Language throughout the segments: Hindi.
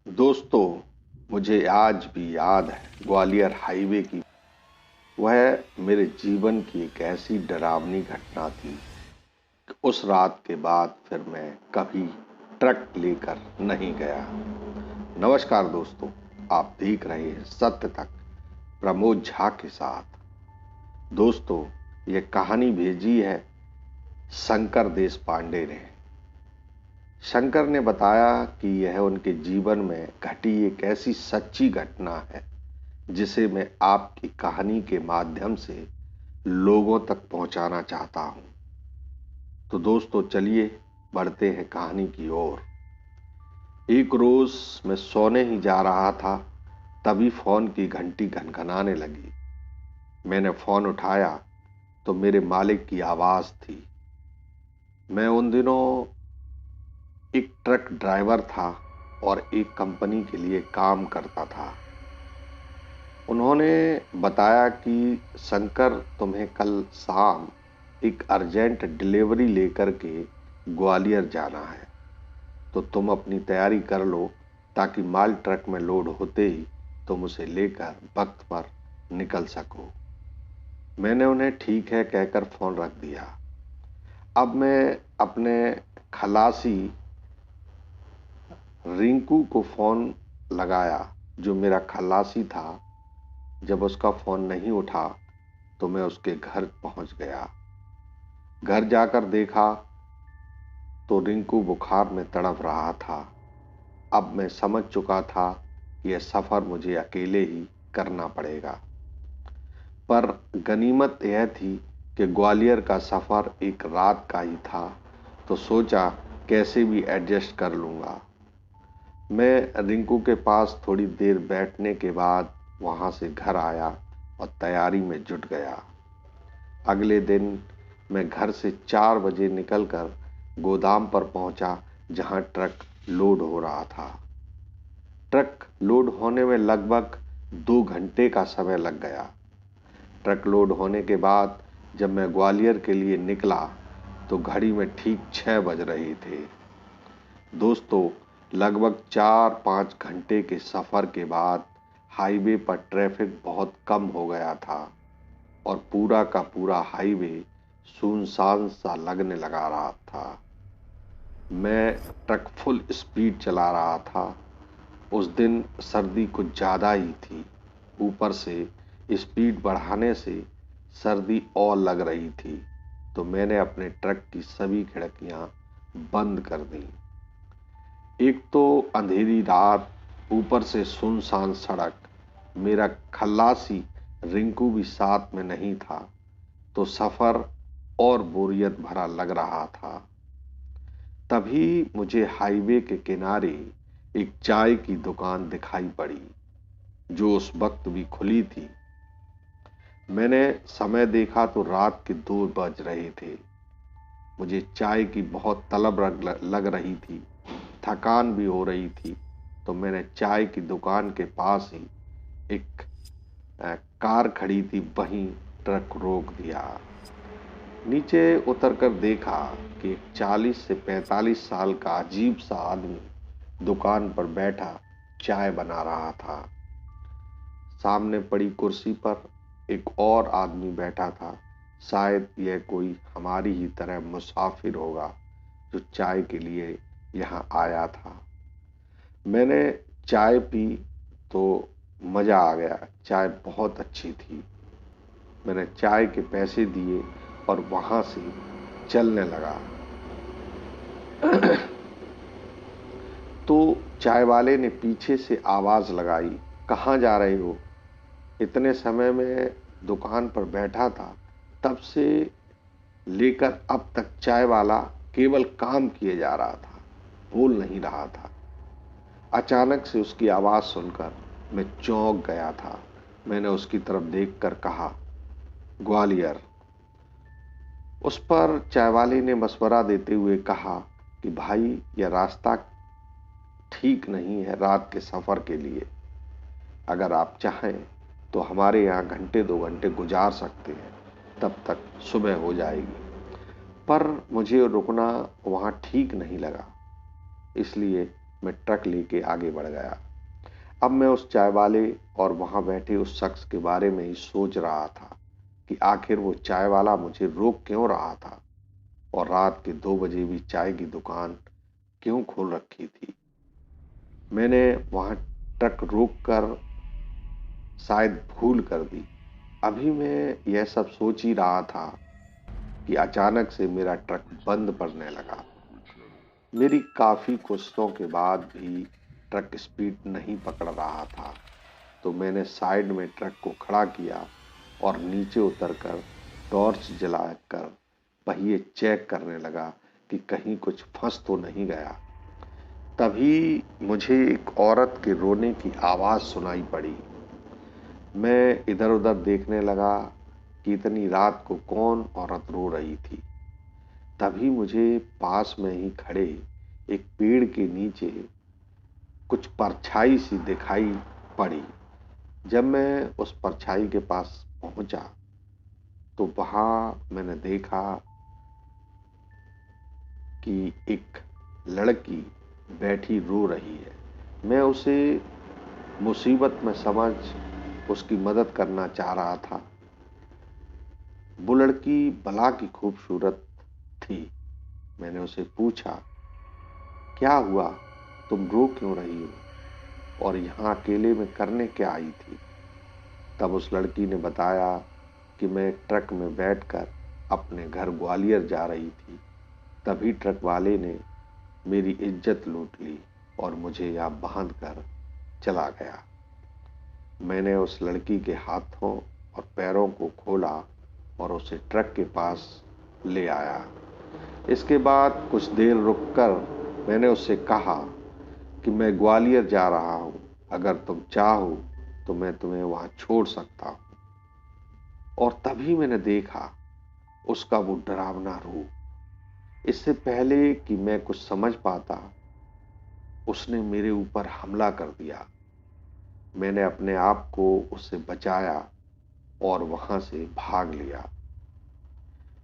दोस्तों, मुझे आज भी याद है ग्वालियर हाईवे की। वह मेरे जीवन की एक ऐसी डरावनी घटना थी कि उस रात के बाद फिर मैं कभी ट्रक लेकर नहीं गया। नमस्कार दोस्तों, आप देख रहे हैं सत्य तक प्रमोद झा के साथ। दोस्तों, ये कहानी भेजी है शंकर देश पांडे ने। शंकर ने बताया कि यह उनके जीवन में घटी एक ऐसी सच्ची घटना है जिसे मैं आपकी कहानी के माध्यम से लोगों तक पहुंचाना चाहता हूं। तो दोस्तों, चलिए बढ़ते हैं कहानी की ओर। एक रोज मैं सोने ही जा रहा था, तभी फोन की घंटी घनघनाने लगी। मैंने फोन उठाया तो मेरे मालिक की आवाज थी। मैं उन दिनों एक ट्रक ड्राइवर था और एक कंपनी के लिए काम करता था। उन्होंने बताया कि शंकर, तुम्हें कल शाम एक अर्जेंट डिलीवरी लेकर के ग्वालियर जाना है, तो तुम अपनी तैयारी कर लो ताकि माल ट्रक में लोड होते ही तुम उसे लेकर वक्त पर निकल सको। मैंने उन्हें ठीक है कहकर फोन रख दिया। अब मैं अपने खलासी रिंकू को फोन लगाया, जो मेरा खलासी था। जब उसका फोन नहीं उठा तो मैं उसके घर पहुंच गया। घर जाकर देखा तो रिंकू बुखार में तड़प रहा था। अब मैं समझ चुका था कि यह सफर मुझे अकेले ही करना पड़ेगा। पर गनीमत यह थी कि ग्वालियर का सफर एक रात का ही था, तो सोचा कैसे भी एडजस्ट कर लूंगा। मैं रिंकू के पास थोड़ी देर बैठने के बाद वहां से घर आया और तैयारी में जुट गया। अगले दिन मैं घर से 4 बजे निकलकर गोदाम पर पहुंचा, जहां ट्रक लोड हो रहा था। ट्रक लोड होने में लगभग 2 घंटे का समय लग गया। ट्रक लोड होने के बाद जब मैं ग्वालियर के लिए निकला तो घड़ी में ठीक 6 बज रहे थे। दोस्तों, लगभग 4-5 घंटे के सफर के बाद हाईवे पर ट्रैफिक बहुत कम हो गया था और पूरा का पूरा हाईवे सुनसान सा लगने लगा रहा था। मैं ट्रक फुल स्पीड चला रहा था। उस दिन सर्दी कुछ ज्यादा ही थी। ऊपर से स्पीड बढ़ाने से सर्दी और लग रही थी, तो मैंने अपने ट्रक की सभी खिड़कियां बंद कर दी। एक तो अंधेरी रात, ऊपर से सुनसान सड़क, मेरा खल्लासी रिंकू भी साथ में नहीं था, तो सफर और बोरियत भरा लग रहा था। तभी मुझे हाईवे के किनारे एक चाय की दुकान दिखाई पड़ी, जो उस वक्त भी खुली थी। मैंने समय देखा तो रात के 2 बज रहे थे। मुझे चाय की बहुत तलब लग रही थी, थकान भी हो रही थी, तो मैंने चाय की दुकान के पास ही एक कार खड़ी थी, वहीं ट्रक रोक दिया। नीचे उतरकर देखा कि एक 40 से 45 साल का अजीब सा आदमी दुकान पर बैठा चाय बना रहा था। सामने पड़ी कुर्सी पर एक और आदमी बैठा था। शायद यह कोई हमारी ही तरह मुसाफिर होगा जो चाय के लिए यहाँ आया था। मैंने चाय पी तो मजा आ गया। चाय बहुत अच्छी थी। मैंने चाय के पैसे दिए और वहां से चलने लगा। तो चाय वाले ने पीछे से आवाज लगाई, कहाँ जा रहे हो? इतने समय में दुकान पर बैठा था, तब से लेकर अब तक चाय वाला केवल काम किए जा रहा था, बोल नहीं रहा था। अचानक से उसकी आवाज सुनकर मैं चौंक गया था। मैंने उसकी तरफ देखकर कहा, ग्वालियर। उस पर चाय वाले ने मशवरा देते हुए कहा कि भाई, यह रास्ता ठीक नहीं है रात के सफर के लिए। अगर आप चाहें तो हमारे यहाँ घंटे 2 घंटे गुजार सकते हैं, तब तक सुबह हो जाएगी। पर मुझे रुकना वहाँ ठीक नहीं लगा, इसलिए मैं ट्रक लेके आगे बढ़ गया। अब मैं उस चाय वाले और वहां बैठे उस शख्स के बारे में ही सोच रहा था कि आखिर वो चाय वाला मुझे रोक क्यों रहा था और रात के 2 बजे भी चाय की दुकान क्यों खोल रखी थी। मैंने वहां ट्रक रोक कर शायद भूल कर दी। अभी मैं यह सब सोच ही रहा था कि अचानक से मेरा ट्रक बंद पड़ने लगा। मेरी काफी कोशिशों के बाद भी ट्रक स्पीड नहीं पकड़ रहा था, तो मैंने साइड में ट्रक को खड़ा किया और नीचे उतरकर टॉर्च जलाकर पहिए चेक करने लगा कि कहीं कुछ फंस तो नहीं गया। तभी मुझे एक औरत के रोने की आवाज सुनाई पड़ी। मैं इधर उधर देखने लगा कि इतनी रात को कौन औरत रो रही थी। तभी मुझे पास में ही खड़े एक पेड़ के नीचे कुछ परछाई सी दिखाई पड़ी। जब मैं उस परछाई के पास पहुंचा तो वहां मैंने देखा कि एक लड़की बैठी रो रही है। मैं उसे मुसीबत में समझ उसकी मदद करना चाह रहा था। वो लड़की भला की खूबसूरत थी। मैंने उसे पूछा, क्या हुआ, तुम रो क्यों रही हो और यहाँ अकेले में करने क्या आई थी। तब उस लड़की ने बताया कि मैं ट्रक में बैठकर अपने घर ग्वालियर जा रही थी। तभी ट्रक वाले ने मेरी इज्जत लूट ली और मुझे यहाँ बांध कर चला गया। मैंने उस लड़की के हाथों और पैरों को खोला और उसे ट्रक के पास ले आया। इसके बाद कुछ देर रुककर मैंने उससे कहा कि मैं ग्वालियर जा रहा हूं, अगर तुम चाहो तो मैं तुम्हें वहां छोड़ सकता हूं। और तभी मैंने देखा उसका वो डरावना रूप। इससे पहले कि मैं कुछ समझ पाता, उसने मेरे ऊपर हमला कर दिया। मैंने अपने आप को उससे बचाया और वहां से भाग लिया।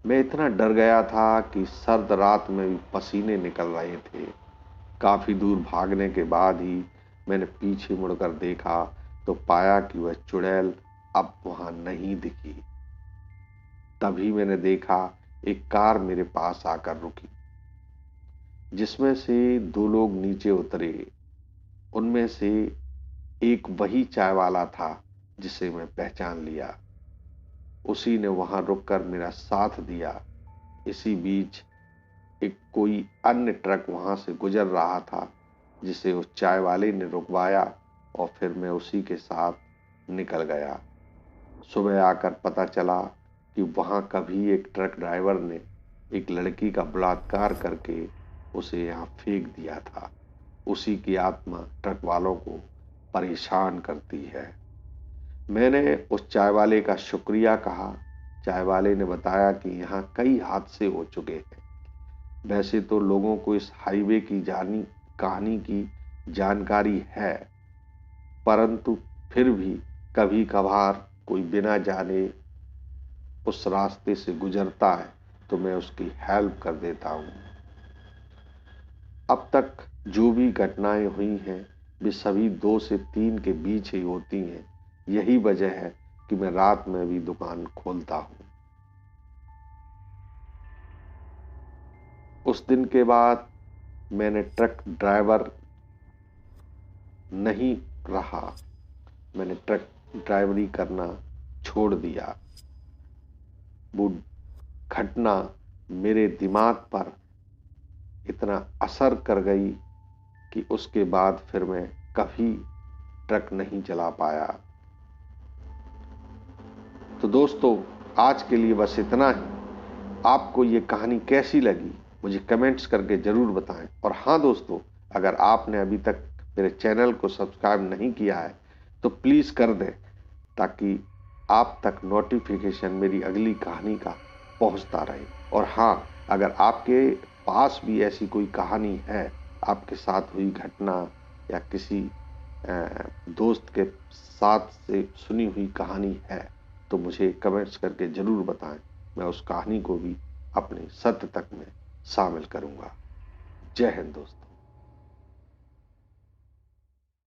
मैं इतना डर गया था कि सर्द रात में भी पसीने निकल रहे थे। काफी दूर भागने के बाद ही मैंने पीछे मुड़कर देखा तो पाया कि वह चुड़ैल अब वहां नहीं दिखी। तभी मैंने देखा एक कार मेरे पास आकर रुकी, जिसमें से 2 लोग नीचे उतरे। उनमें से एक वही चाय वाला था जिसे मैं पहचान लिया। उसी ने वहां रुककर मेरा साथ दिया। इसी बीच एक कोई अन्य ट्रक वहां से गुजर रहा था, जिसे उस चाय वाले ने रुकवाया और फिर मैं उसी के साथ निकल गया। सुबह आकर पता चला कि वहां कभी एक ट्रक ड्राइवर ने एक लड़की का बलात्कार करके उसे यहाँ फेंक दिया था। उसी की आत्मा ट्रक वालों को परेशान करती है। मैंने उस चाय वाले का शुक्रिया कहा। चाय वाले ने बताया कि यहाँ कई हादसे हो चुके हैं। वैसे तो लोगों को इस हाईवे की जानी कहानी की जानकारी है, परंतु फिर भी कभी कभार कोई बिना जाने उस रास्ते से गुजरता है तो मैं उसकी हेल्प कर देता हूँ। अब तक जो भी घटनाएं हुई हैं वे सभी 2 से 3 के बीच ही होती हैं। यही वजह है कि मैं रात में भी दुकान खोलता हूँ। उस दिन के बाद मैंने ट्रक ड्राइवर नहीं रहा। मैंने ट्रक ड्राइवरी करना छोड़ दिया। वो घटना मेरे दिमाग पर इतना असर कर गई कि उसके बाद फिर मैं कभी ट्रक नहीं चला पाया। तो दोस्तों, आज के लिए बस इतना ही। आपको ये कहानी कैसी लगी मुझे कमेंट्स करके जरूर बताएं। और हाँ दोस्तों, अगर आपने अभी तक मेरे चैनल को सब्सक्राइब नहीं किया है तो प्लीज कर दें, ताकि आप तक नोटिफिकेशन मेरी अगली कहानी का पहुंचता रहे। और हाँ, अगर आपके पास भी ऐसी कोई कहानी है, आपके साथ हुई घटना या किसी दोस्त के साथ से सुनी हुई कहानी है, तो मुझे कमेंट्स करके जरूर बताएं। मैं उस कहानी को भी अपने सत्य तक में शामिल करूंगा। जय हिंद दोस्तों।